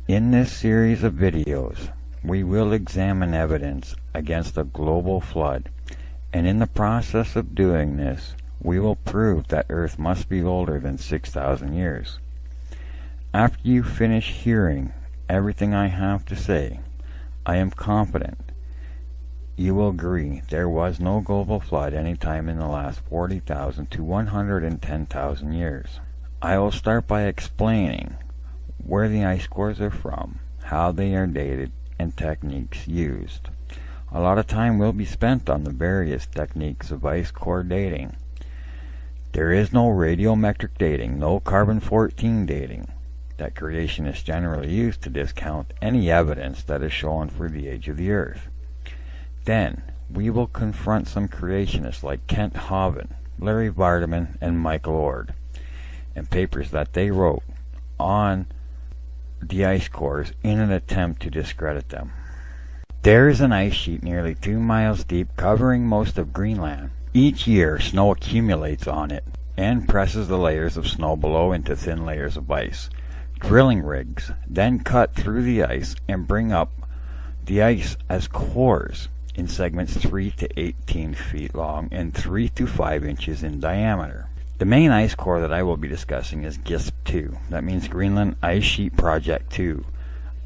In this series of videos, we will examine evidence against a global flood, and in the process of doing this, we will prove that Earth must be older than 6,000 years. After you finish hearing everything I have to say, I am confident you will agree there was no global flood any time in the last 40,000 to 110,000 years. I will start by explaining where the ice cores are from, how they are dated, and techniques used. A lot of time will be spent on the various techniques of ice core dating. There is no radiometric dating, no carbon-14 dating that creationists generally use to discount any evidence that is shown for the age of the Earth. Then, we will confront some creationists like Kent Hovind, Larry Vardaman, and Michael Ord, and papers that they wrote on the ice cores in an attempt to discredit them. There is an ice sheet nearly 2 miles deep covering most of Greenland. Each year, snow accumulates on it and presses the layers of snow below into thin layers of ice. Drilling rigs then cut through the ice and bring up the ice as cores in segments 3 to 18 feet long and 3 to 5 inches in diameter. The main ice core that I will be discussing is Gisp 2. That means Greenland Ice Sheet Project 2.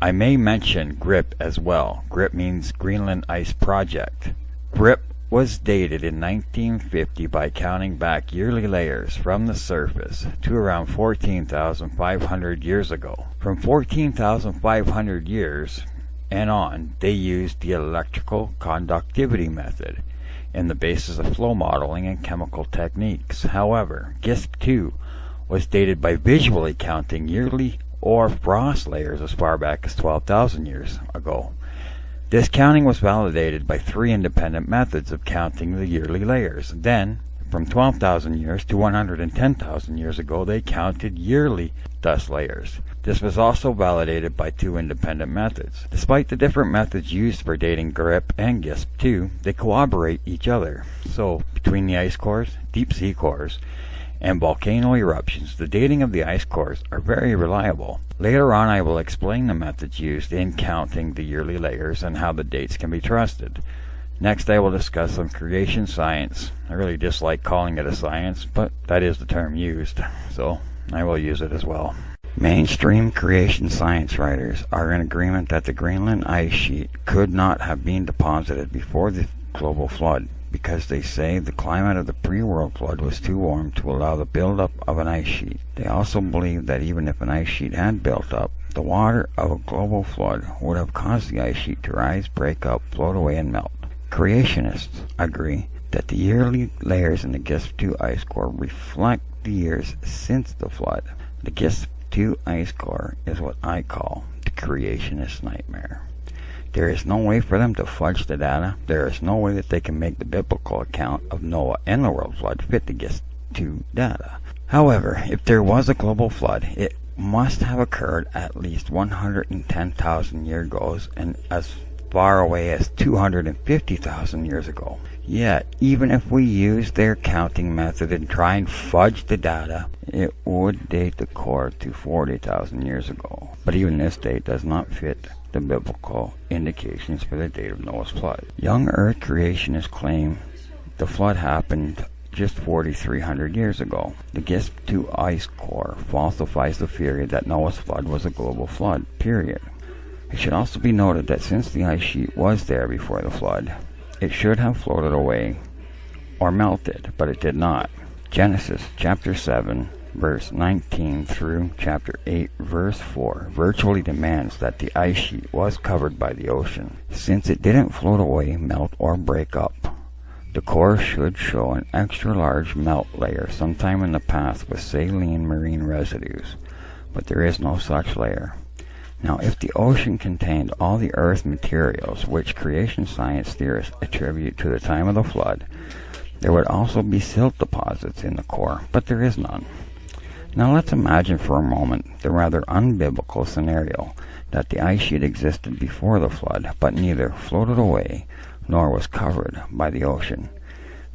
I may mention GRIP as well. GRIP means Greenland Ice Project. GRIP was dated in 1950 by counting back yearly layers from the surface to around 14,500 years ago. From 14,500 years and on, they used the electrical conductivity method in the basis of flow modeling and chemical techniques. However, Gisp 2 was dated by visually counting yearly or frost layers as far back as 12,000 years ago. This counting was validated by 3 independent methods of counting the yearly layers. Then, from 12,000 years to 110,000 years ago, they counted yearly dust layers. This was also validated by 2 independent methods. Despite the different methods used for dating GRIP and Gisp 2, they corroborate each other. So, between the ice cores, deep sea cores, and volcano eruptions, the dating of the ice cores are very reliable. Later on, I will explain the methods used in counting the yearly layers and how the dates can be trusted. Next, I will discuss some creation science. I really dislike calling it a science, but that is the term used, so I will use it as well. Mainstream creation science writers are in agreement that the Greenland ice sheet could not have been deposited before the global flood, because they say the climate of the pre-world flood was too warm to allow the buildup of an ice sheet. They also believe that even if an ice sheet had built up, the water of a global flood would have caused the ice sheet to rise, break up, float away, and melt. Creationists agree that the yearly layers in the Gisp 2 ice core reflect the years since the flood. The Gisp 2 ice core is what I call the creationist nightmare. There is no way for them to fudge the data. There is no way that they can make the biblical account of Noah and the world flood fit the Gisp 2 data. However, if there was a global flood, it must have occurred at least 110,000 years ago and as far away as 250,000 years ago. Yet, even if we use their counting method and try and fudge the data, it would date the core to 40,000 years ago. But even this date does not fit the biblical indications for the date of Noah's flood. Young Earth creationists claim the flood happened just 4,300 years ago. The Gisp 2 ice core falsifies the theory that Noah's flood was a global flood, period. It should also be noted that since the ice sheet was there before the flood, it should have floated away or melted, but it did not. Genesis chapter 7 verse 19 through chapter 8 verse 4 virtually demands that the ice sheet was covered by the ocean. Since it didn't float away, melt, or break up, the core should show an extra large melt layer sometime in the past with saline marine residues, but there is no such layer. Now, if the ocean contained all the Earth materials which creation science theorists attribute to the time of the flood, there would also be silt deposits in the core, but there is none. Now let's imagine for a moment the rather unbiblical scenario that the ice sheet existed before the flood, but neither floated away nor was covered by the ocean.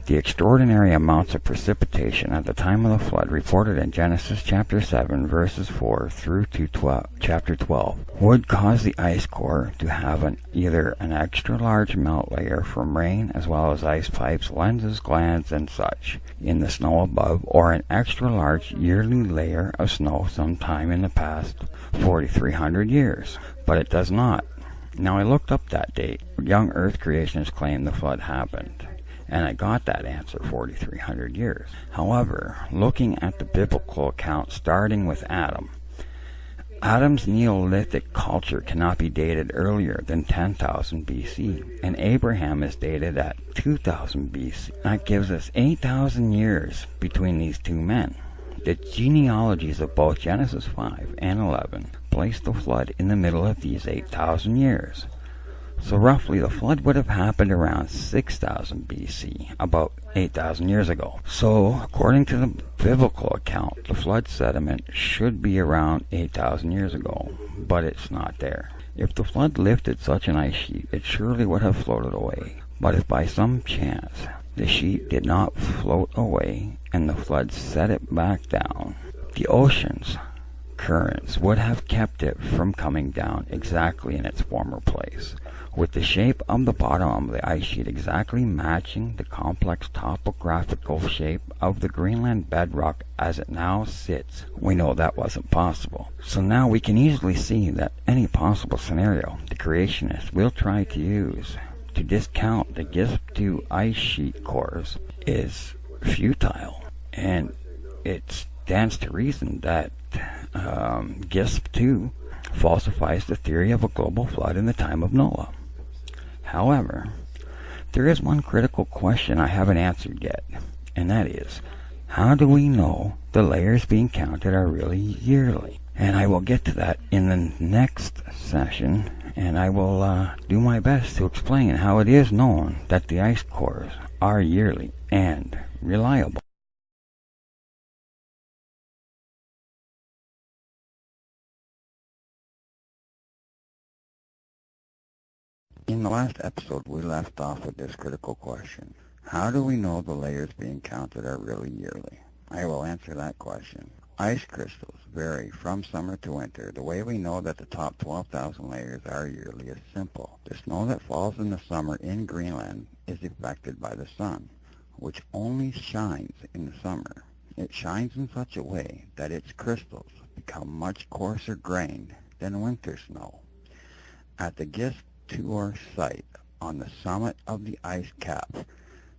The extraordinary amounts of precipitation at the time of the flood reported in Genesis chapter 7 verses 4 through to chapter 12 would cause the ice core to have either an extra large melt layer from rain as well as ice pipes, lenses, glands, and such in the snow above, or an extra large yearly layer of snow sometime in the past 4,300 years. But it does not. Now I looked up that date. Young Earth creationists claim the flood happened, and I got that answer 4,300 years. However, looking at the biblical account starting with Adam, Adam's Neolithic culture cannot be dated earlier than 10,000 BC, and Abraham is dated at 2000 BC. That gives us 8,000 years between these two men. The genealogies of both Genesis 5 and 11 place the flood in the middle of these 8,000 years. So roughly the flood would have happened around 6,000 BC, about 8,000 years ago. So according to the biblical account, the flood sediment should be around 8,000 years ago, but it's not there. If the flood lifted such an ice sheet, it surely would have floated away. But if by some chance the sheet did not float away and the flood set it back down, the ocean's currents would have kept it from coming down exactly in its former place, with the shape of the bottom of the ice sheet exactly matching the complex topographical shape of the Greenland bedrock as it now sits. We know that wasn't possible. So now we can easily see that any possible scenario the creationists will try to use to discount the Gisp 2 ice sheet cores is futile, and it stands to reason that Gisp 2 falsifies the theory of a global flood in the time of Noah. However, there is one critical question I haven't answered yet, and that is, how do we know the layers being counted are really yearly? And I will get to that in the next session, and I will do my best to explain how it is known that the ice cores are yearly and reliable. In the last episode, we left off with this critical question. How do we know the layers being counted are really yearly? I will answer that question. Ice crystals vary from summer to winter. The way we know that the top 12,000 layers are yearly is simple. The snow that falls in the summer in Greenland is affected by the sun, which only shines in the summer. It shines in such a way that its crystals become much coarser grained than winter snow. At the Gisp tour site on the summit of the ice cap,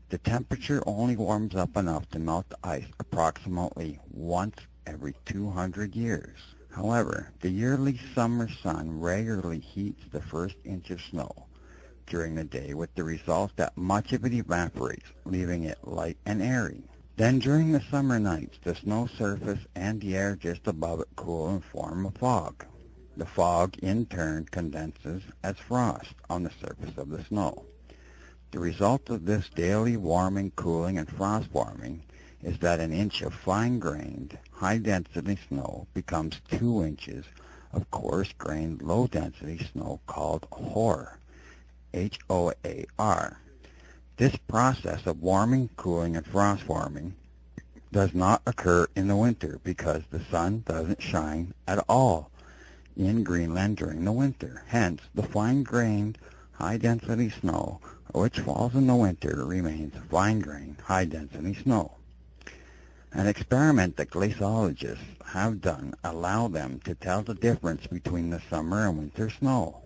the temperature only warms up enough to melt the ice approximately once every 200 years. However, the yearly summer sun regularly heats the first inch of snow during the day, with the result that much of it evaporates, leaving it light and airy. Then during the summer nights, the snow surface and the air just above it cool and form a fog. The fog, in turn, condenses as frost on the surface of the snow. The result of this daily warming, cooling, and frost forming is that an inch of fine-grained, high-density snow becomes 2 inches of coarse-grained, low-density snow called hoar, H-O-A-R. This process of warming, cooling, and frost forming does not occur in the winter because the sun doesn't shine at all in Greenland during the winter. Hence, the fine-grained, high-density snow which falls in the winter remains fine-grained, high-density snow. An experiment that glaciologists have done allows them to tell the difference between the summer and winter snow.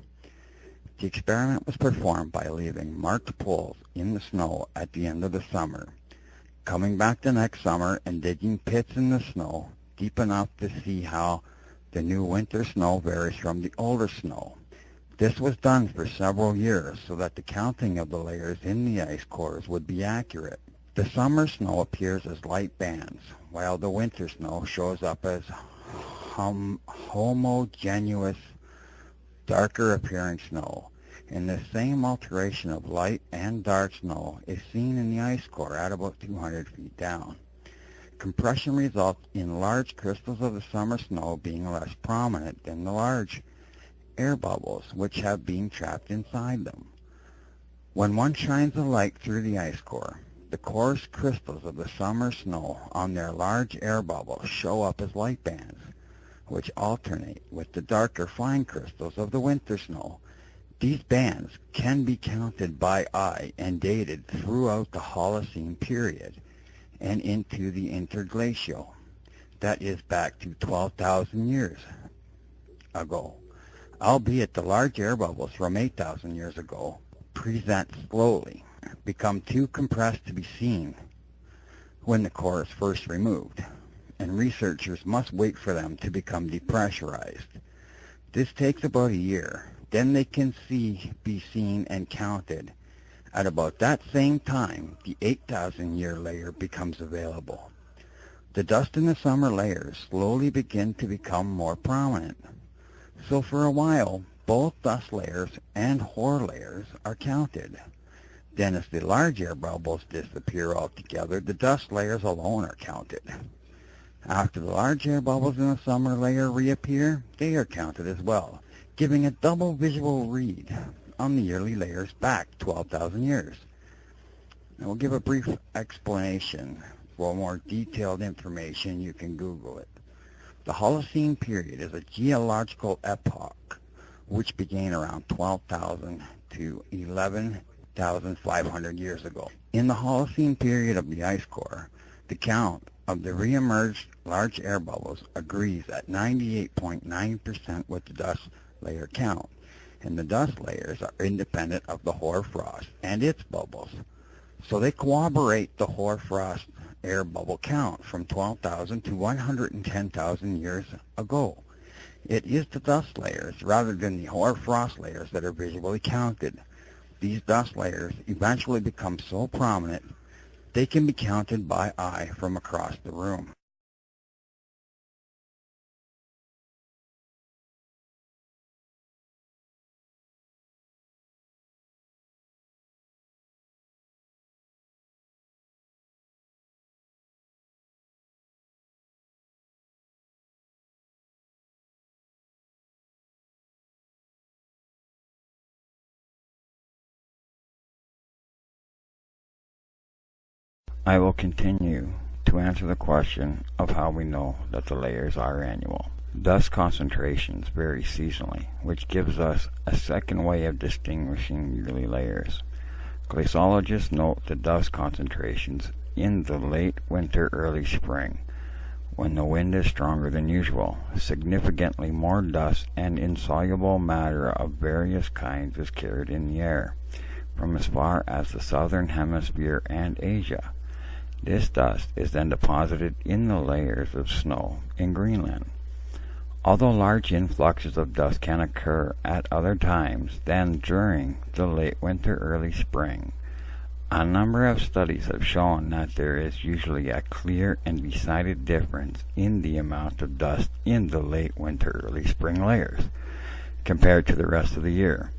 The experiment was performed by leaving marked poles in the snow at the end of the summer, coming back the next summer and digging pits in the snow deep enough to see how the new winter snow varies from the older snow. This was done for several years so that the counting of the layers in the ice cores would be accurate. The summer snow appears as light bands, while the winter snow shows up as homogeneous, darker appearing snow. And the same alteration of light and dark snow is seen in the ice core at about 200 feet down. Compression results in large crystals of the summer snow being less prominent than the large air bubbles which have been trapped inside them. When one shines a light through the ice core, the coarse crystals of the summer snow on their large air bubbles show up as light bands, which alternate with the darker fine crystals of the winter snow. These bands can be counted by eye and dated throughout the Holocene period and into the interglacial, that is back to 12,000 years ago, albeit the large air bubbles from 8,000 years ago present slowly, become too compressed to be seen when the core is first removed, and researchers must wait for them to become depressurized. This takes about a year. Then they can be seen and counted. At about that same time, the 8,000-year layer becomes available. The dust in the summer layers slowly begin to become more prominent. So for a while, both dust layers and hoar layers are counted. Then as the large air bubbles disappear altogether, the dust layers alone are counted. After the large air bubbles in the summer layer reappear, they are counted as well, giving a double visual read on the yearly layers back 12,000 years. I will give a brief explanation. For more detailed information, you can Google it. The Holocene period is a geological epoch which began around 12,000 to 11,500 years ago. In the Holocene period of the ice core, the count of the re-emerged large air bubbles agrees at 98.9% with the dust layer count, and the dust layers are independent of the hoar frost and its bubbles, so they corroborate the hoar frost air bubble count from 12,000 to 110,000 years ago. It is the dust layers rather than the hoar frost layers that are visually counted. These dust layers eventually become so prominent they can be counted by eye from across the room. I will continue to answer the question of how we know that the layers are annual. Dust concentrations vary seasonally, which gives us a second way of distinguishing yearly layers. Glaciologists note the dust concentrations in the late winter, early spring, when the wind is stronger than usual. Significantly more dust and insoluble matter of various kinds is carried in the air, from as far as the southern hemisphere and Asia. This dust is then deposited in the layers of snow in Greenland. Although large influxes of dust can occur at other times than during the late winter, early spring, a number of studies have shown that there is usually a clear and decided difference in the amount of dust in the late winter, early spring layers compared to the rest of the year.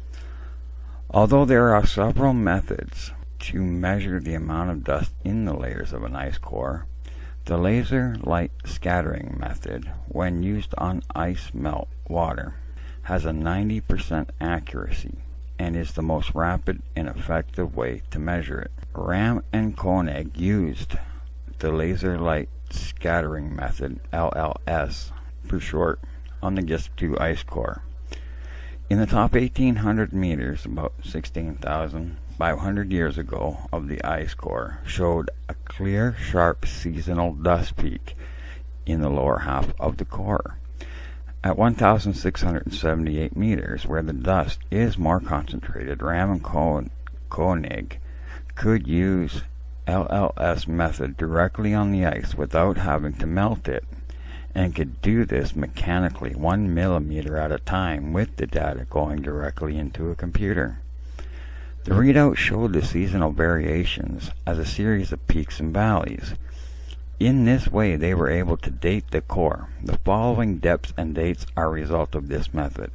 Although there are several methods to measure the amount of dust in the layers of an ice core, the laser light scattering method, when used on ice melt water, has a 90% accuracy and is the most rapid and effective way to measure it. Ram and Koenig used the laser light scattering method, LLS for short, on the Gisp 2 ice core. In the top 1,800 meters, about 16,500 years ago, of the ice core showed a clear, sharp seasonal dust peak in the lower half of the core. At 1,678 meters, where the dust is more concentrated, Ram and Koenig could use LLS method directly on the ice without having to melt it, and could do this mechanically 1 millimeter at a time with the data going directly into a computer. The readout showed the seasonal variations as a series of peaks and valleys. In this way, they were able to date the core. The following depths and dates are a result of this method.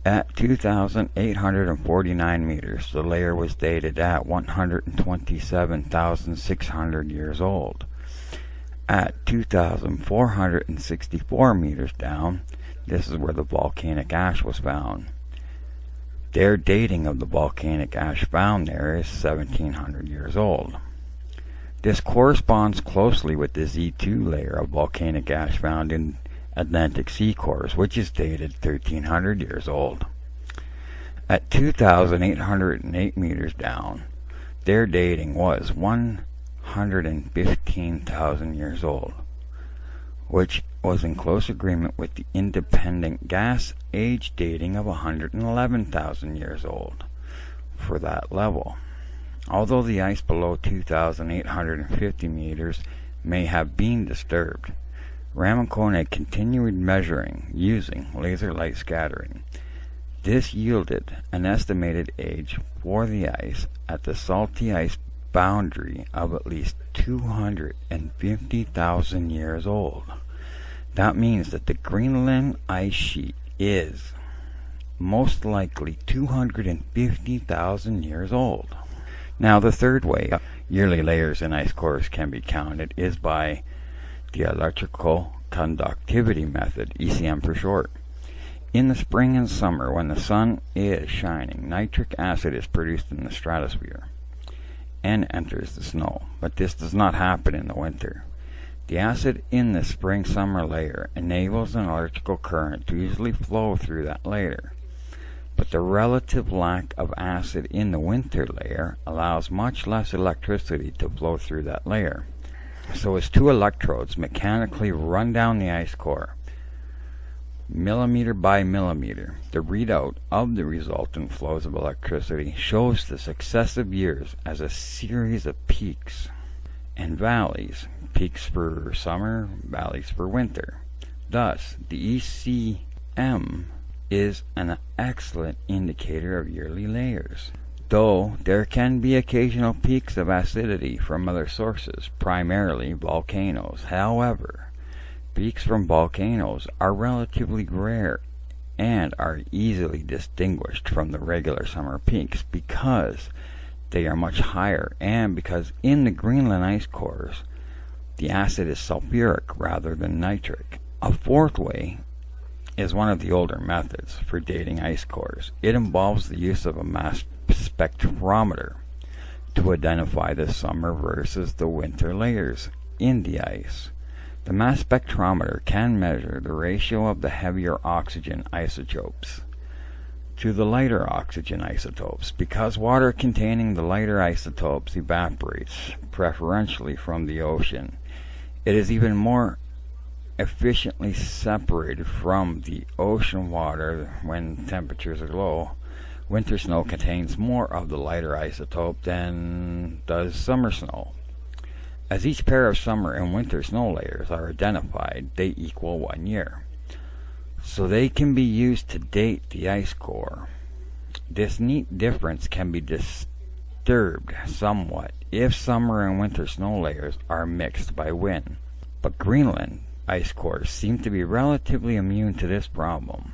At 2,849 meters, the layer was dated at 127,600 years old. At 2,464 meters down, this is where the volcanic ash was found. Their dating of the volcanic ash found there is 1,700 years old. This corresponds closely with the Z2 layer of volcanic ash found in Atlantic sea cores, which is dated 1,300 years old. At 2,808 meters down, their dating was 115,000 years old, which was in close agreement with the independent gas age dating of 111,000 years old for that level. Although the ice below 2,850 meters may have been disturbed, Ramakone continued measuring using laser light scattering. This yielded an estimated age for the ice at the salty ice boundary of at least 250,000 years old. That means that the Greenland ice sheet is most likely 250,000 years old. Now, the third way yearly layers in ice cores can be counted is by the electrical conductivity method, ECM for short. In the spring and summer, when the sun is shining, nitric acid is produced in the stratosphere and enters the snow, but this does not happen in the winter. The acid in the spring-summer layer enables an electrical current to easily flow through that layer, but the relative lack of acid in the winter layer allows much less electricity to flow through that layer. So as two electrodes mechanically run down the ice core, millimeter by millimeter, the readout of the resultant flows of electricity shows the successive years as a series of peaks and valleys, peaks for summer, valleys for winter. Thus, the ECM is an excellent indicator of yearly layers, though there can be occasional peaks of acidity from other sources, primarily volcanoes. However, peaks from volcanoes are relatively rare and are easily distinguished from the regular summer peaks because they are much higher and because in the Greenland ice cores the acid is sulfuric rather than nitric. A fourth way is one of the older methods for dating ice cores. It involves the use of a mass spectrometer to identify the summer versus the winter layers in the ice. The mass spectrometer can measure the ratio of the heavier oxygen isotopes to the lighter oxygen isotopes. Because water containing the lighter isotopes evaporates preferentially from the ocean, it is even more efficiently separated from the ocean water when temperatures are low. Winter snow contains more of the lighter isotope than does summer snow. As each pair of summer and winter snow layers are identified, they equal 1 year. So they can be used to date the ice core. This neat difference can be disturbed somewhat if summer and winter snow layers are mixed by wind. But Greenland ice cores seem to be relatively immune to this problem.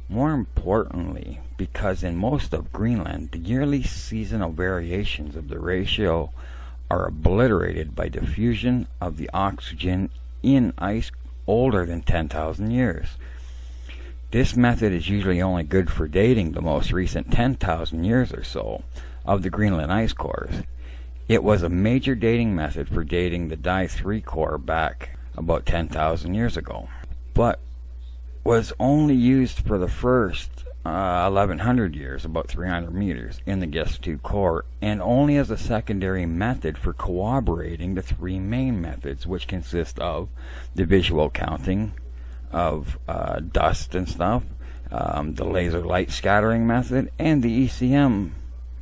More importantly, because in most of Greenland, the yearly seasonal variations of the ratio are obliterated by diffusion of the oxygen in ice older than 10,000 years. This method is usually only good for dating the most recent 10,000 years or so of the Greenland ice cores. It was a major dating method for dating the Di-3 core back about 10,000 years ago, but was only used for the first 1,100 years, about 300 meters, in the Gisp core, and only as a secondary method for corroborating the three main methods, which consist of the visual counting of dust and stuff, the laser light scattering method, and the ECM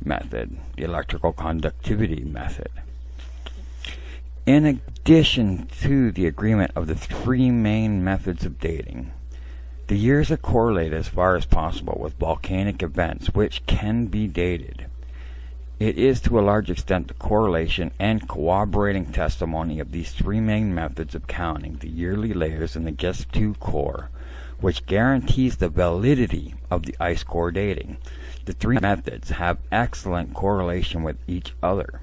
method, the electrical conductivity method. In addition to the agreement of the three main methods of dating, the years are correlated as far as possible with volcanic events which can be dated. It is to a large extent the correlation and corroborating testimony of these three main methods of counting the yearly layers in the Gisp core which guarantees the validity of the ice core dating. The three methods have excellent correlation with each other,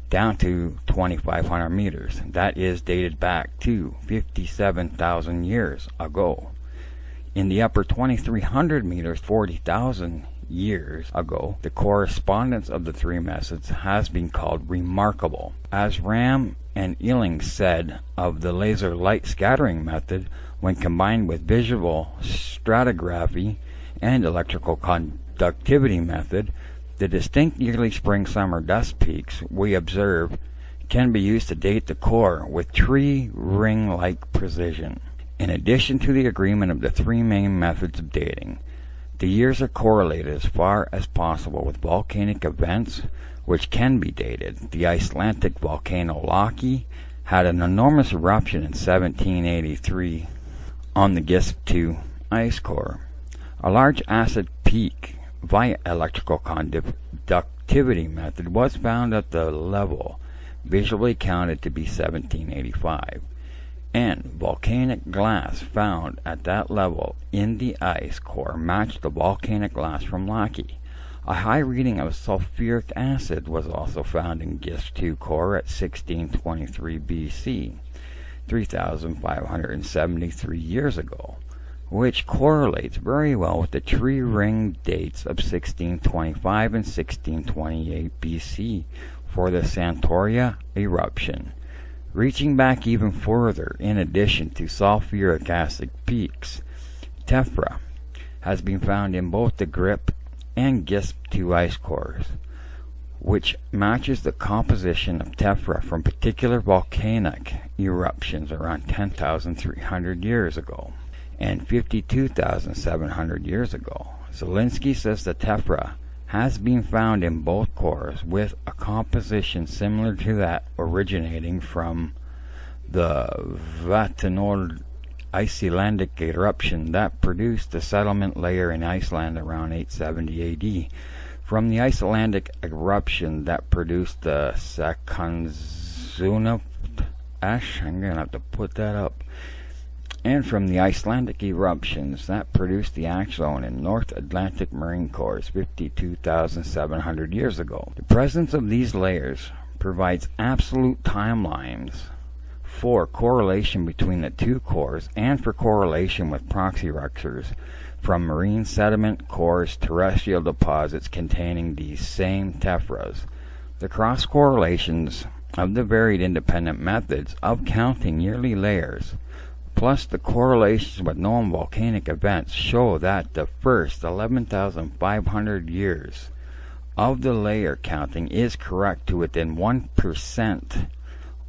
down to 2,500 meters. That is dated back to 57,000 years ago. In the upper 2,300 meters, 40,000 years ago, the correspondence of the three methods has been called remarkable. As Ram and Ealing said of the laser light scattering method, when combined with visual stratigraphy and electrical conductivity method, the distinct yearly spring-summer dust peaks we observe can be used to date the core with tree ring-like precision. In addition to the agreement of the three main methods of dating, the years are correlated as far as possible with volcanic events which can be dated. The Icelandic volcano Loki had an enormous eruption in 1783 on the Gisp II ice core. A large acid peak via electrical conductivity method was found at the level visually counted to be 1785, and volcanic glass found at that level in the ice core matched the volcanic glass from Loki. A high reading of sulfuric acid was also found in Gisp II core at 1623 BC, 3,573 years ago, which correlates very well with the tree ring dates of 1625 and 1628 BC for the Santoria eruption. Reaching back even further, in addition to sulfuric acid peaks, tephra has been found in both the Grip and Gisp II ice cores, which matches the composition of tephra from particular volcanic eruptions around 10,300 years ago and 52,700 years ago. Zelinsky says the tephra has been found in both cores with a composition similar to that originating from the Vatnord Icelandic eruption that produced the settlement layer in Iceland around 870 AD, from the Icelandic eruption that produced the Sakonzunaft ash, I'm going to have to put that up, and from the Icelandic eruptions that produced the ash zone in North Atlantic marine cores 52,700 years ago. The presence of these layers provides absolute timelines for correlation between the two cores and for correlation with proxy ruptures from marine sediment cores, terrestrial deposits containing these same tephras. The cross correlations of the varied independent methods of counting yearly layers plus the correlations with known volcanic events show that the first 11,500 years of the layer counting is correct to within 1%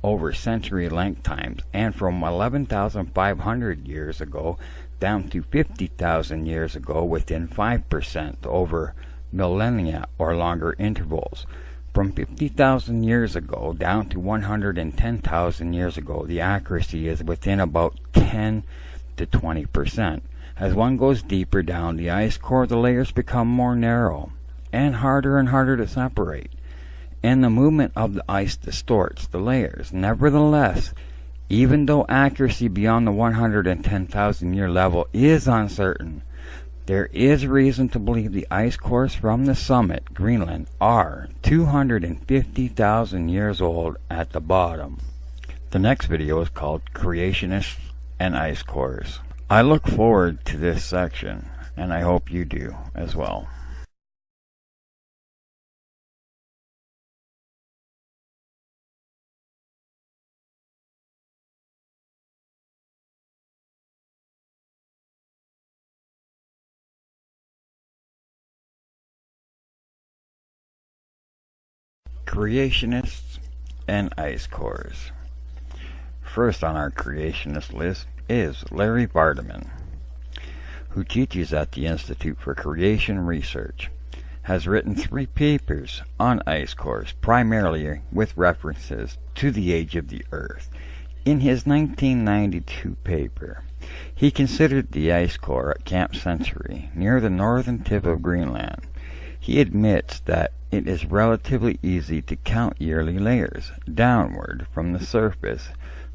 over century length times, and from 11,500 years ago down to 50,000 years ago within 5% over millennia or longer intervals. From 50,000 years ago down to 110,000 years ago, the accuracy is within about 10 to 20%. As one goes deeper down the ice core, the layers become more narrow and harder to separate, and the movement of the ice distorts the layers. Nevertheless, even though accuracy beyond the 110,000 year level is uncertain, there is reason to believe the ice cores from the summit, Greenland, are 250,000 years old at the bottom. The next video is called Creationists and Ice Cores. I look forward to this section, and I hope you do as well. Creationists and ice cores. First on our creationist list is Larry Vardaman, who teaches at the Institute for Creation Research, has written 3 papers on ice cores, primarily with references to the age of the Earth. In his 1992 paper, he considered the ice core at Camp Century, near the northern tip of Greenland. He admits that it is relatively easy to count yearly layers downward from the surface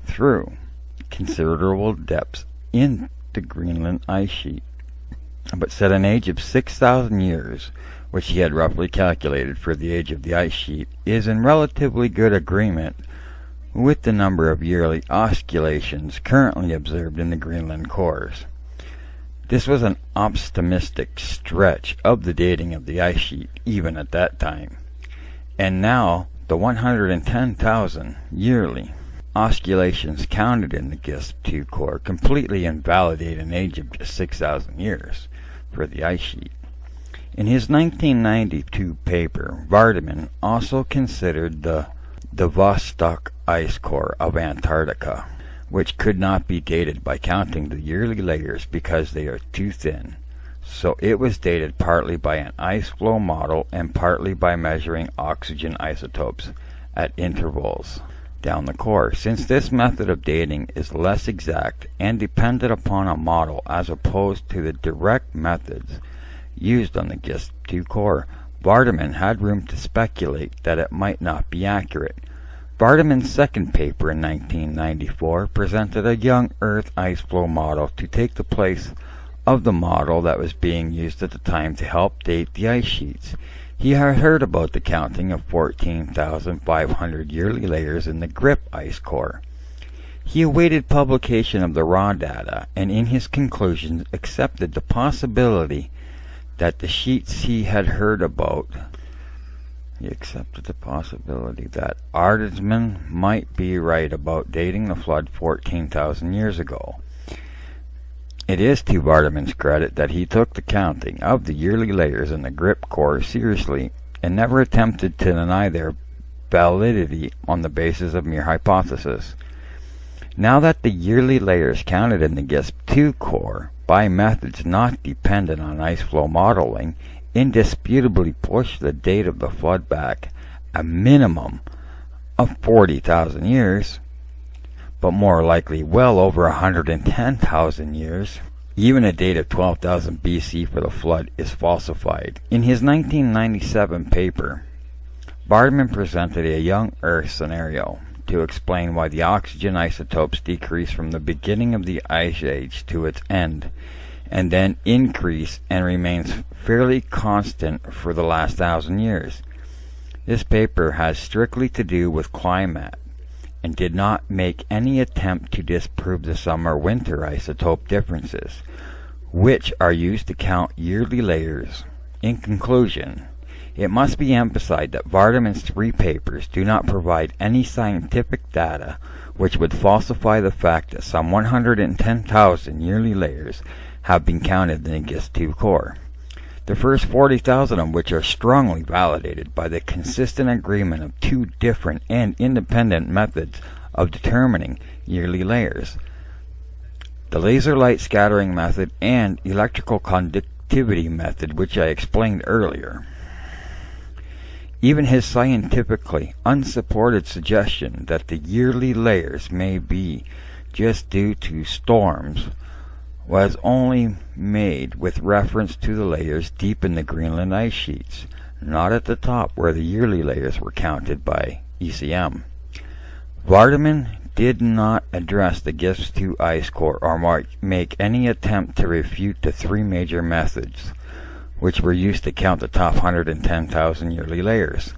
through considerable depths in the Greenland ice sheet, but set an age of 6,000 years, which he had roughly calculated for the age of the ice sheet, is in relatively good agreement with the number of yearly oscillations currently observed in the Greenland cores. This was an optimistic stretch of the dating of the ice sheet even at that time, and now the 110,000 yearly oscillations counted in the Gisp 2 core completely invalidate an age of just 6,000 years for the ice sheet. In his 1992 paper, Vardaman also considered the Vostok ice core of Antarctica, which could not be dated by counting the yearly layers because they are too thin. So it was dated partly by an ice flow model and partly by measuring oxygen isotopes at intervals down the core. Since this method of dating is less exact and depended upon a model as opposed to the direct methods used on the Gisp 2 core, Vardaman had room to speculate that it might not be accurate. Vardaman's second paper in 1994 presented a young Earth ice flow model to take the place of the model that was being used at the time to help date the ice sheets. He had heard about the counting of 14,500 yearly layers in the Grip ice core. He awaited publication of the raw data, and in his conclusions accepted the possibility that the sheets he had heard about, that Acknowledgment might be right about dating the flood 14,000 years ago. It is to Vardaman's credit that he took the counting of the yearly layers in the Grip core seriously and never attempted to deny their validity on the basis of mere hypothesis. Now that the yearly layers counted in the Gisp 2 core by methods not dependent on ice flow modeling indisputably push the date of the flood back a minimum of 40,000 years, but more likely well over 110,000 years. Even a date of 12,000 BC for the flood is falsified. In his 1997 paper, Vardaman presented a young Earth scenario to explain why the oxygen isotopes decrease from the beginning of the ice age to its end, and then increase and remains fairly constant for the last 1,000 years. This paper has strictly to do with climate and did not make any attempt to disprove the summer-winter isotope differences, which are used to count yearly layers. In conclusion, it must be emphasized that Vardaman's 3 papers do not provide any scientific data which would falsify the fact that some 110,000 yearly layers have been counted in the Gisp 2 core, the first 40,000 of which are strongly validated by the consistent agreement of 2 different and independent methods of determining yearly layers: the laser light scattering method and electrical conductivity method, which I explained earlier. Even his scientifically unsupported suggestion that the yearly layers may be just due to storms was only made with reference to the layers deep in the Greenland ice sheets, not at the top where the yearly layers were counted by ECM. Vardaman did not address the Gisp 2 ice core or make any attempt to refute the 3 major methods which were used to count the top 110,000 yearly layers.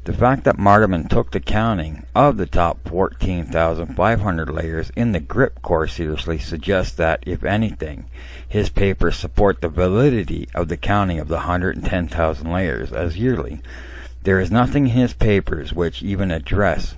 The fact that Vardaman took the counting of the top 14,500 layers in the Grip core seriously suggests that, if anything, his papers support the validity of the counting of the 110,000 layers as yearly. There is nothing in his papers which even address,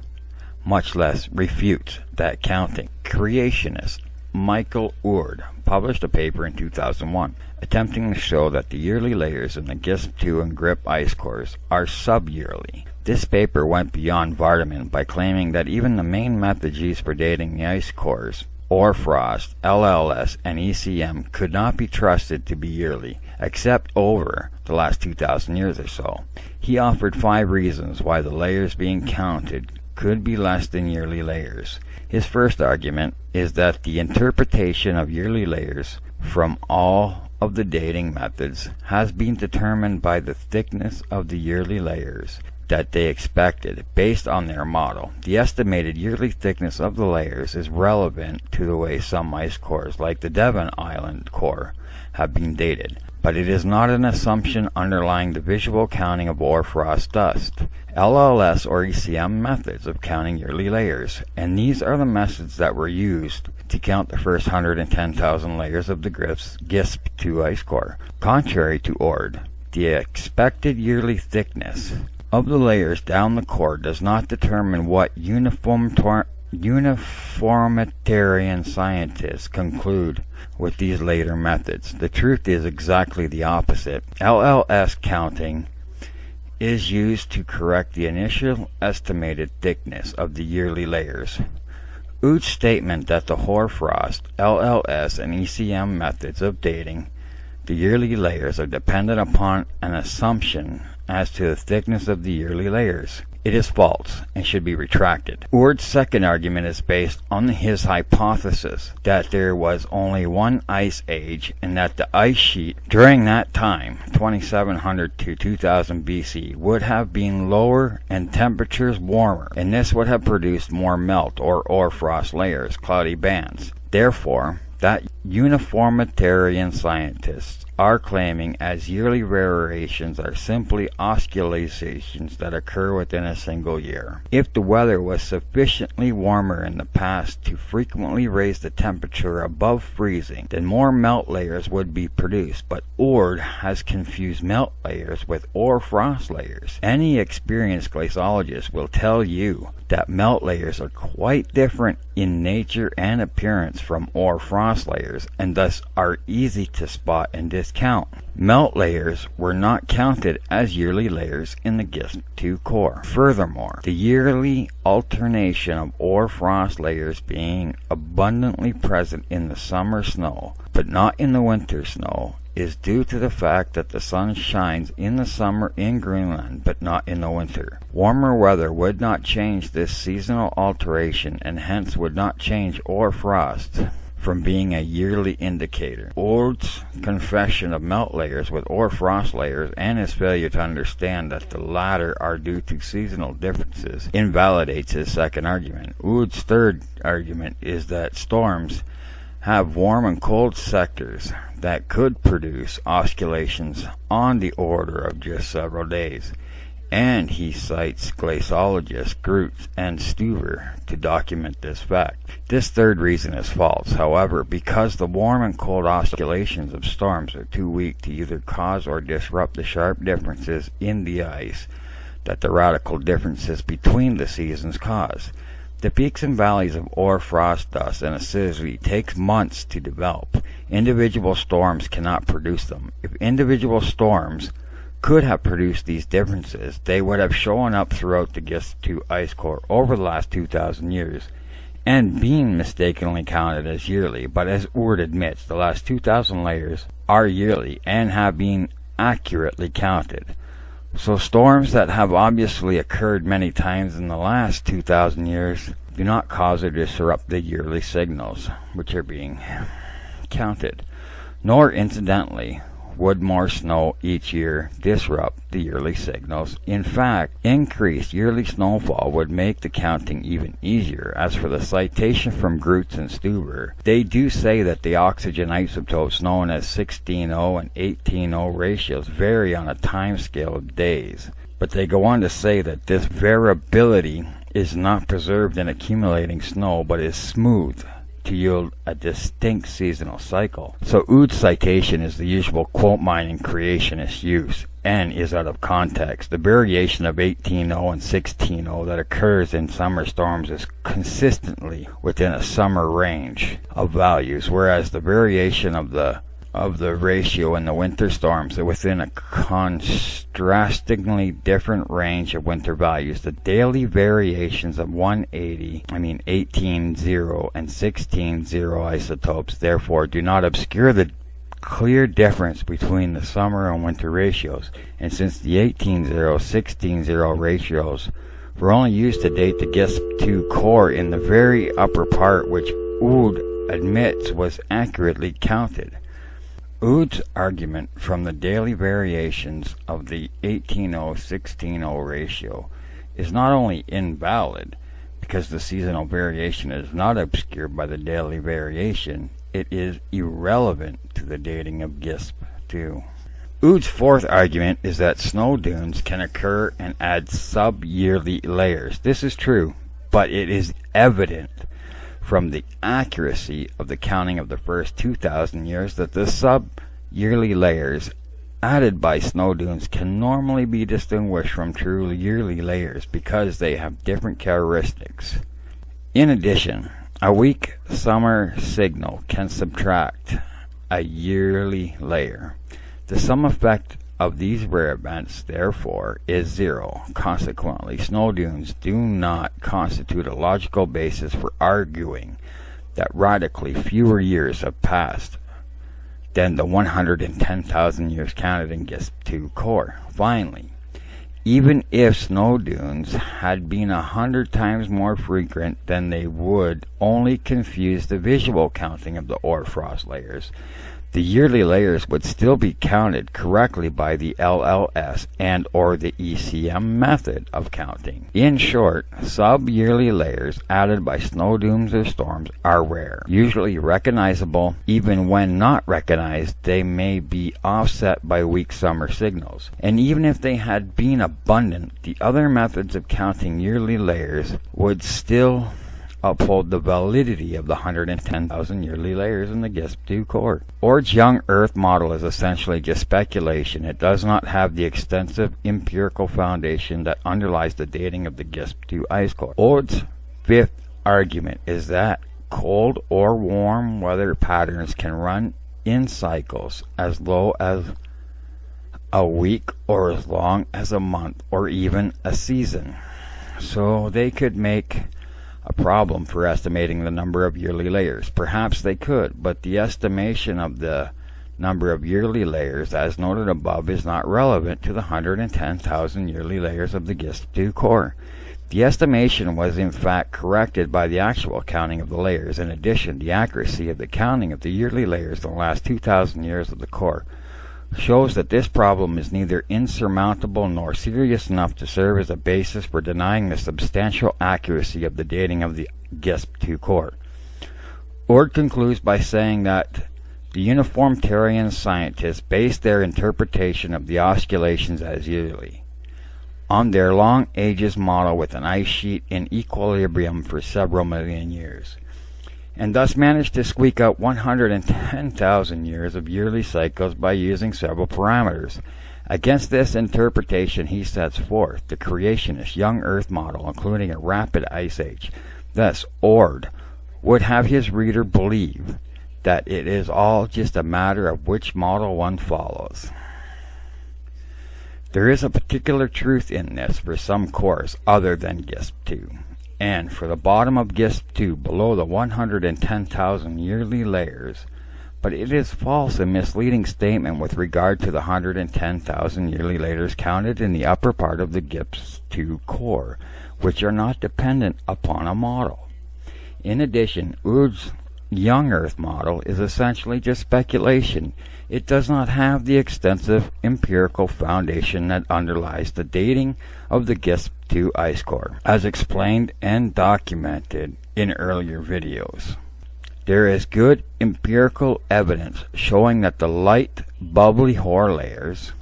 much less refutes, that counting. Creationist Michael Oord published a paper in 2001 attempting to show that the yearly layers in the Gisp 2 and Grip ice cores are sub-yearly. This paper went beyond Vardaman by claiming that even the main methods used for dating the ice cores, Orfrost, LLS, and ECM, could not be trusted to be yearly, except over the last 2,000 years or so. He offered 5 reasons why the layers being counted could be less than yearly layers. His first argument is that the interpretation of yearly layers from all of the dating methods has been determined by the thickness of the yearly layers that they expected based on their model. The estimated yearly thickness of the layers is relevant to the way some ice cores, like the Devon Island core, have been dated, but it is not an assumption underlying the visual counting of hoarfrost dust, LLS or ECM methods of counting yearly layers, and these are the methods that were used to count the first 110,000 layers of the Gisp 2 ice core. Contrary to Oord, the expected yearly thickness of the layers down the core does not determine what uniform uniformitarian scientists conclude with these later methods. The truth is exactly the opposite. LLS counting is used to correct the initial estimated thickness of the yearly layers. Ude's statement that the hoarfrost, LLS, and ECM methods of dating the yearly layers are dependent upon an assumption as to the thickness of the yearly layers. It is false and should be retracted. Ude's second argument is based on his hypothesis that there was only one ice age and that the ice sheet during that time, 2700 to 2000 BC, would have been lower and temperatures warmer, and this would have produced more melt or hoarfrost layers, cloudy bands. Therefore, that uniformitarian scientists are claiming as yearly variations are simply oscillations that occur within a single year. If the weather was sufficiently warmer in the past to frequently raise the temperature above freezing, then more melt layers would be produced, but Ude has confused melt layers with hoarfrost layers. Any experienced glaciologist will tell you that melt layers are quite different in nature and appearance from hoarfrost layers, and thus are easy to spot and discount. Melt layers were not counted as yearly layers in the Gisp 2 core. Furthermore, the yearly alternation of hoarfrost layers being abundantly present in the summer snow, but not in the winter snow, is due to the fact that the sun shines in the summer in Greenland, but not in the winter. Warmer weather would not change this seasonal alteration, and hence would not change hoarfrost from being a yearly indicator. Ude's confession of melt layers with hoarfrost layers and his failure to understand that the latter are due to seasonal differences invalidates his second argument. Ude's third argument is that storms have warm and cold sectors that could produce oscillations on the order of just several days, and he cites glaciologists Groot and Stuver to document this fact. This third reason is false, however, because the warm and cold oscillations of storms are too weak to either cause or disrupt the sharp differences in the ice that the radical differences between the seasons cause. The peaks and valleys of hoarfrost dust and acidity takes months to develop. Individual storms cannot produce them. If individual storms could have produced these differences, they would have shown up throughout the Gisp 2 ice core over the last 2,000 years and been mistakenly counted as yearly. But as Ude admits, the last 2,000 layers are yearly and have been accurately counted. So storms that have obviously occurred many times in the last 2,000 years do not cause or disrupt the yearly signals which are being counted. Nor, incidentally, would more snow each year disrupt the yearly signals. In fact, increased yearly snowfall would make the counting even easier. As for the citation from Groot and Stuber, they do say that the oxygen isotopes known as 16O and 18O ratios vary on a time scale of days. But they go on to say that this variability is not preserved in accumulating snow, but is smoothed to yield a distinct seasonal cycle. So Ude's citation is the usual quote mining creationist use and is out of context. The variation of 18O and 16O that occurs in summer storms is consistently within a summer range of values, whereas the variation of the ratio in the winter storms are within a contrastingly different range of winter values. The daily variations of 18O and 16O isotopes therefore do not obscure the clear difference between the summer and winter ratios, and since the 18O-16O ratios were only used to date the Gisp 2 core in the very upper part, which Ude admits was accurately counted. Ude's argument from the daily variations of the 18O-16O ratio is not only invalid, because the seasonal variation is not obscured by the daily variation, it is irrelevant to the dating of Gisp 2. Ude's fourth argument is that snow dunes can occur and add sub-yearly layers. This is true, but it is evident from the accuracy of the counting of the first 2,000 years that the sub-yearly layers added by snow dunes can normally be distinguished from true yearly layers because they have different characteristics. In addition, a weak summer signal can subtract a yearly layer. The sum effect of these rare events, therefore, is zero. Consequently, snow dunes do not constitute a logical basis for arguing that radically fewer years have passed than the 110,000 years counted in Gisp 2 core. Finally, even if snow dunes had been 100 times more frequent, then they would only confuse the visual counting of the hoarfrost layers. The yearly layers would still be counted correctly by the LLS and or the ECM method of counting. In short, sub-yearly layers added by snow dunes or storms are rare. Usually recognizable, even when not recognized, they may be offset by weak summer signals. And even if they had been abundant, the other methods of counting yearly layers would still uphold the validity of the 110,000 yearly layers in the Gisp 2 core. Ord's young Earth model is essentially just speculation. It does not have the extensive empirical foundation that underlies the dating of the Gisp 2 ice core. Ord's fifth argument is that cold or warm weather patterns can run in cycles as low as a week or as long as a month or even a season. So they could make a problem for estimating the number of yearly layers. Perhaps they could, but the estimation of the number of yearly layers, as noted above, is not relevant to the 110,000 yearly layers of the Gisp 2 core. The estimation was in fact corrected by the actual counting of the layers. In addition, the accuracy of the counting of the yearly layers in the last 2,000 years of the core shows that this problem is neither insurmountable nor serious enough to serve as a basis for denying the substantial accuracy of the dating of the Gisp 2 core. Ord concludes by saying that the uniformitarian scientists base their interpretation of the oscillations as yearly on their long ages model with an ice sheet in equilibrium for several million years, and thus managed to squeak out 110,000 years of yearly cycles by using several parameters. Against this interpretation, he sets forth the creationist young Earth model, including a rapid ice age. Thus, Ord would have his reader believe that it is all just a matter of which model one follows. There is a particular truth in this for some cores other than Gisp 2. And for the bottom of Gisp 2, below the 110,000 yearly layers, but it is false and misleading statement with regard to the 110,000 yearly layers counted in the upper part of the Gisp 2 core, which are not dependent upon a model. In addition, Ord's young Earth model is essentially just speculation. It does not have the extensive empirical foundation that underlies the dating of the Gisp 2 ice core, as explained and documented in earlier videos. There is good empirical evidence showing that the light, bubbly hoar layers,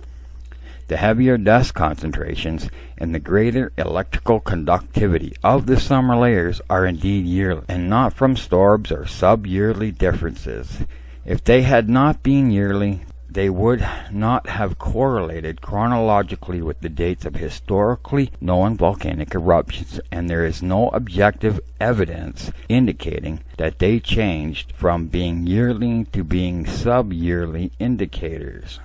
the heavier dust concentrations, and the greater electrical conductivity of the summer layers are indeed yearly, and not from storms or sub-yearly differences. If they had not been yearly, they would not have correlated chronologically with the dates of historically known volcanic eruptions, and there is no objective evidence indicating that they changed from being yearly to being sub-yearly indicators.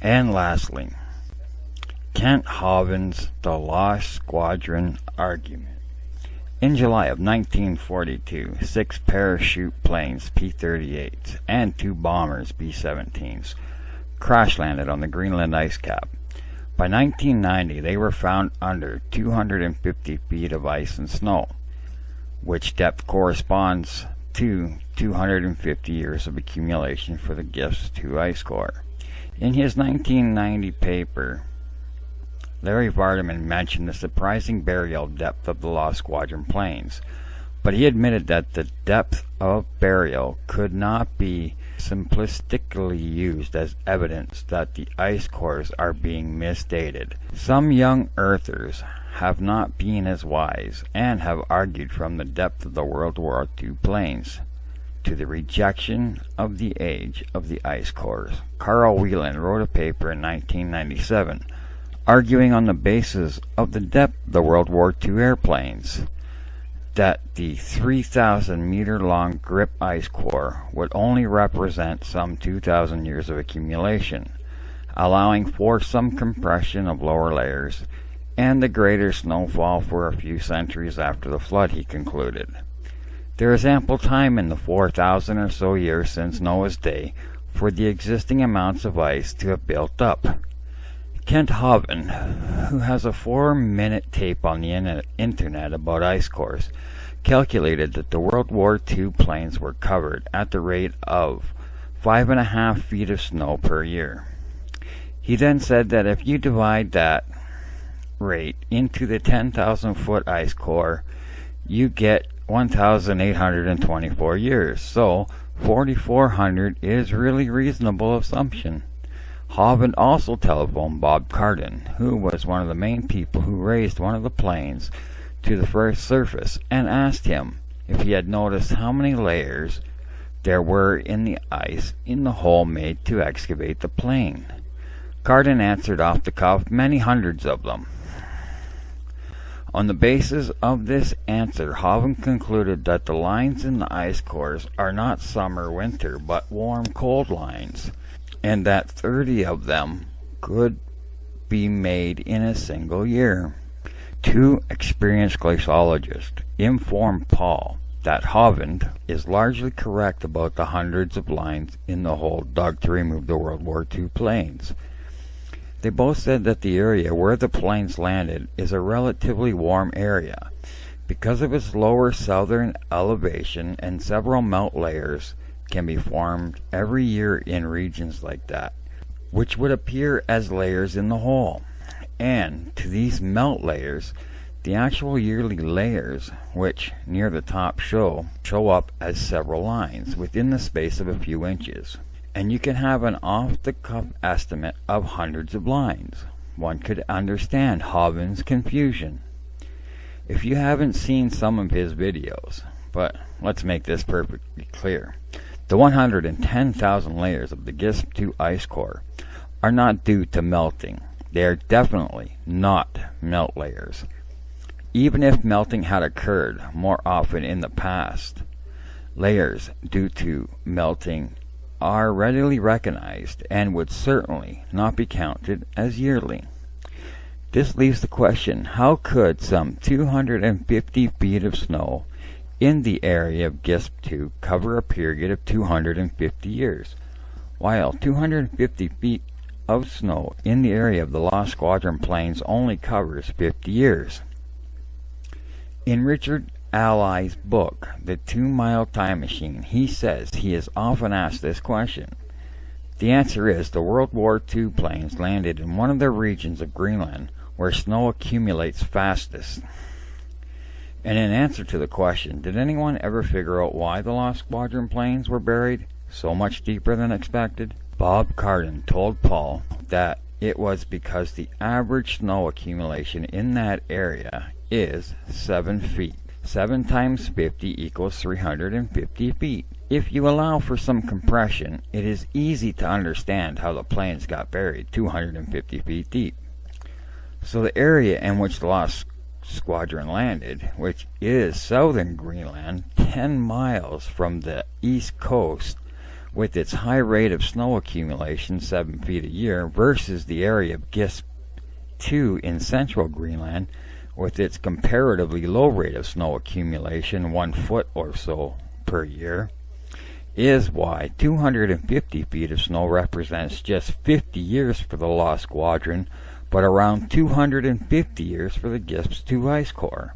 And lastly, Kent Hovind's The Lost Squadron Argument. In July of 1942, 6 parachute planes P-38s and 2 bombers B-17s crash-landed on the Greenland ice cap. By 1990, they were found under 250 feet of ice and snow, which depth corresponds to 250 years of accumulation for the Gisp 2 ice core. In his 1990 paper, Larry Vardaman mentioned the surprising burial depth of the Lost Squadron planes. But he admitted that the depth of burial could not be simplistically used as evidence that the ice cores are being misdated. Some young earthers have not been as wise and have argued from the depth of the World War II plains to the rejection of the age of the ice cores. Carl Whelan wrote a paper in 1997 arguing on the basis of the depth of the World War II airplanes that the 3,000 meter long grip ice core would only represent some 2,000 years of accumulation, allowing for some compression of lower layers and the greater snowfall for a few centuries after the flood, he concluded. There is ample time in the 4,000 or so years since Noah's day for the existing amounts of ice to have built up. Kent Hovind, who has a 4-minute tape on the internet about ice cores, calculated that the World War II plains were covered at the rate of 5.5 feet of snow per year. He then said that if you divide that rate into the 10,000 foot ice core, you get 1,824 years. So 4,400 is really reasonable assumption. Hovind also telephoned Bob Cardin, who was one of the main people who raised one of the planes to the first surface, and asked him if he had noticed how many layers there were in the ice in the hole made to excavate the plane. Cardin answered off the cuff, many hundreds of them. On the basis of this answer, Hovind concluded that the lines in the ice cores are not summer-winter, but warm-cold lines, and that 30 of them could be made in a single year. Two experienced glaciologists informed Paul that Hovind is largely correct about the hundreds of lines in the hole dug to remove the World War II planes. They both said that the area where the planes landed is a relatively warm area because of its lower southern elevation, and several melt layers can be formed every year in regions like that, which would appear as layers in the hole. And to these melt layers, the actual yearly layers, which near the top show up as several lines within the space of a few inches. And you can have an off-the-cuff estimate of hundreds of lines. One could understand Hovind's confusion if you haven't seen some of his videos. But let's make this perfectly clear. The 110,000 layers of the Gisp 2 ice core are not due to melting. They are definitely not melt layers. Even if melting had occurred more often in the past, layers due to melting are readily recognized and would certainly not be counted as yearly. This leaves the question, how could some 250 feet of snow in the area of Gisp 2 cover a period of 250 years, while 250 feet of snow in the area of the Lost Squadron Plains only covers 50 years? In Richard Ally's book, The 2-Mile Time Machine, he says he is often asked this question. The answer is the World War II planes landed in one of the regions of Greenland where snow accumulates fastest. And in answer to the question, did anyone ever figure out why the Lost Squadron planes were buried so much deeper than expected? Bob Cardin told Paul that it was because the average snow accumulation in that area is 7 feet. 7 times 50 equals 350 feet. If you allow for some compression, it is easy to understand how the planes got buried 250 feet deep. So the area in which the Lost Squadron landed, which is southern Greenland, 10 miles from the east coast, with its high rate of snow accumulation, 7 feet a year, versus the area of Gisp 2 in central Greenland, with its comparatively low rate of snow accumulation, 1 foot or so per year, is why 250 feet of snow represents just 50 years for the Lost Squadron, but around 250 years for the Gisp 2 ice core.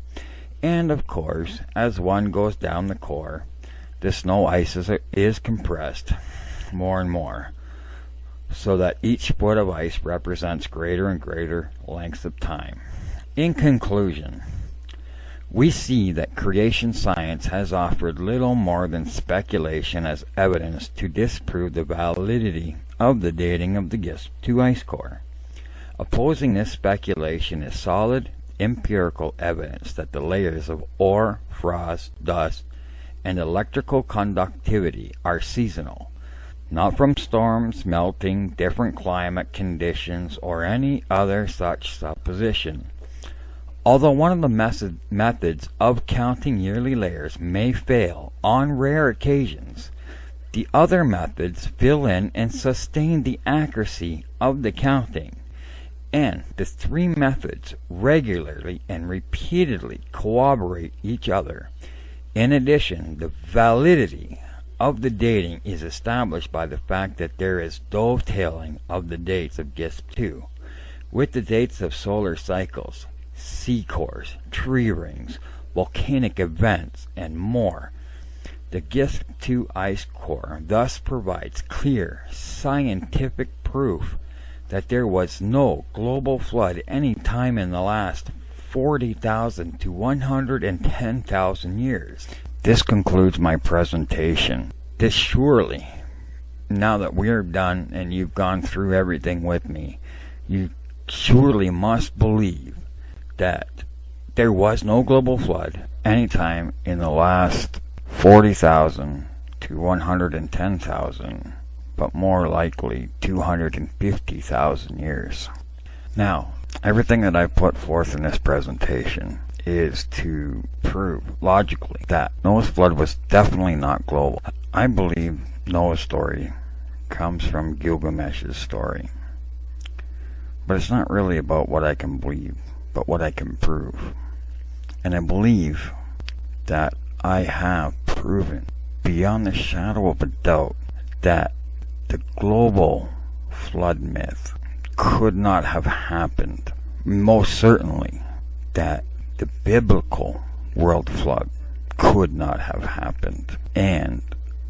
And of course, as one goes down the core, the snow ice is compressed more and more, so that each foot of ice represents greater and greater lengths of time. In conclusion, we see that creation science has offered little more than speculation as evidence to disprove the validity of the dating of the Gisp 2 ice core. Opposing this speculation is solid, empirical evidence that the layers of ore, frost, dust, and electrical conductivity are seasonal, not from storms, melting, different climate conditions, or any other such supposition. Although one of the methods of counting yearly layers may fail on rare occasions, the other methods fill in and sustain the accuracy of the counting, and the three methods regularly and repeatedly corroborate each other. In addition, the validity of the dating is established by the fact that there is dovetailing of the dates of Gisp 2 with the dates of solar cycles, sea cores, tree rings, volcanic events, and more. The Gisp 2 ice core thus provides clear scientific proof that there was no global flood any time in the last 40,000 to 110,000 years. This concludes my presentation. This surely, now that we're done and you've gone through everything with me, you surely must believe that there was no global flood anytime in the last 40,000 to 110,000, but more likely 250,000 years. Now, everything that I've put forth in this presentation is to prove logically that Noah's flood was definitely not global. I believe Noah's story comes from Gilgamesh's story. But it's not really about what I can believe, but what I can prove. And I believe that I have proven beyond the shadow of a doubt that the global flood myth could not have happened. Most certainly that the biblical world flood could not have happened. And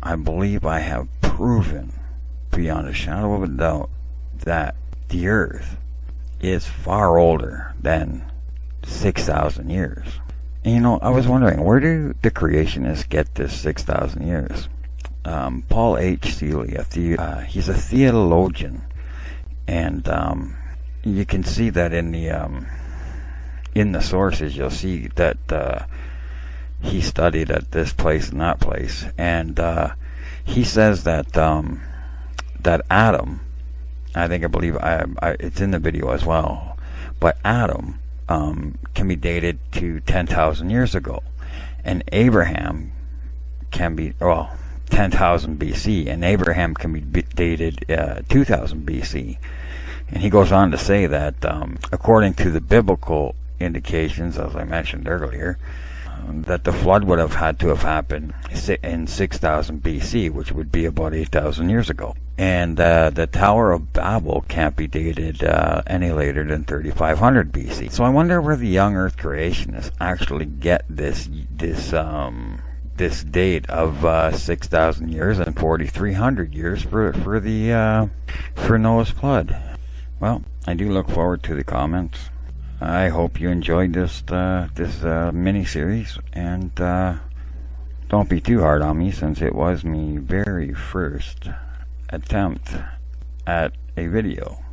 I believe I have proven beyond a shadow of a doubt that the earth is far older than 6,000 years. And you know, I was wondering, where do the creationists get this 6,000 years? Paul H. He's a theologian, and you can see that in the sources. You'll see that he studied at this place and that place, and he says that that Adam, I believe it's in the video as well, but Adam can be dated to 10,000 years ago, and Abraham can be 10,000 BC, and Abraham can be dated 2000 BC. And he goes on to say that according to the biblical indications, as I mentioned earlier, that the flood would have had to have happened in 6000 BC, which would be about 8,000 years ago. And the Tower of Babel can't be dated any later than 3500 BC. So I wonder where the young Earth creationists actually get this date of 6,000 years and 4,300 years for Noah's flood. Well, I do look forward to the comments. I hope you enjoyed this mini-series, and don't be too hard on me, since it was my very first attempt at a video.